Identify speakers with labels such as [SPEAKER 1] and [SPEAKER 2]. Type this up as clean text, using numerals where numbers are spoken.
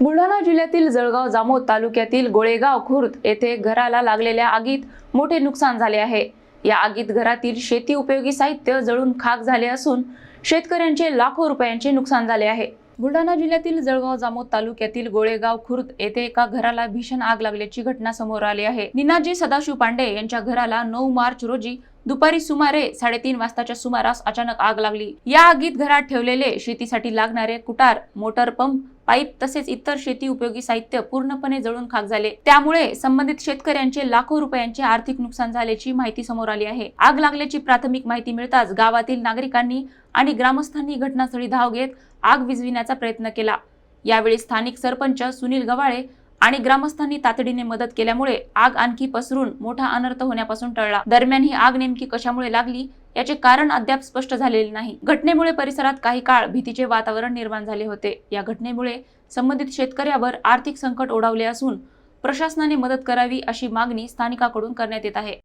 [SPEAKER 1] बुलढाणा जिल्ह्यातील जळगाव जामोद तालुक्यातील गोळेगाव खुर्द येथे घराला लागलेल्या आगीत मोठे नुकसान झाले आहे। या आगीत घरातील शेती उपयोगी साहित्य जळून खाक झाले असून शेतकऱ्यांचे लाखो रुपयांचे नुकसान झाले आहे। बुलढाणा जिल्ह्यातील जळगाव जामोद तालुक्यातील गोळेगाव खुर्द येथे एका घराला भीषण आग लागल्याची घटना समोर आली आहे। निनाजी सदाशिव पांडे यांच्या घराला 9 मार्च रोजी दुपारी सुमारे 3:30 वाजताच्या सुमारास अचानक आग लागली। या आगीत घरात ठेवलेले शेतीसाठी लागणारे कुटार, मोटर पंप, पाईप तसेच इतर शेती उपयोगी साहित्य पूर्णपणे जळून खाक झाले। त्यामुळे संबंधित शेतकऱ्यांचे लाखो रुपयांचे आर्थिक नुकसान झाल्याची माहिती समोर आली आहे। आग लागल्याची प्राथमिक माहिती मिळताच गावातील नागरिकांनी आणि ग्रामस्थांनी घटनास्थळी धाव घेत आग विझविण्याचा प्रयत्न केला। यावेळी स्थानिक सरपंच सुनील गव्हाळे आणि ग्रामस्थांनी तातडीने मदत केल्यामुळे आग आणखी पसरून मोठा अनर्थ होण्यापासून टळला। दरम्यान ही आग नेमकी कशामुळे लागली याचे कारण अद्याप स्पष्ट झालेले नाही। घटनेमुळे परिसरात काही काळ भीतीचे वातावरण निर्माण झाले होते। या घटनेमुळे संबंधित शेतकऱ्यावर आर्थिक संकट ओढावले असून प्रशासनाने मदत करावी अशी मागणी स्थानिकांकडून करण्यात येत आहे।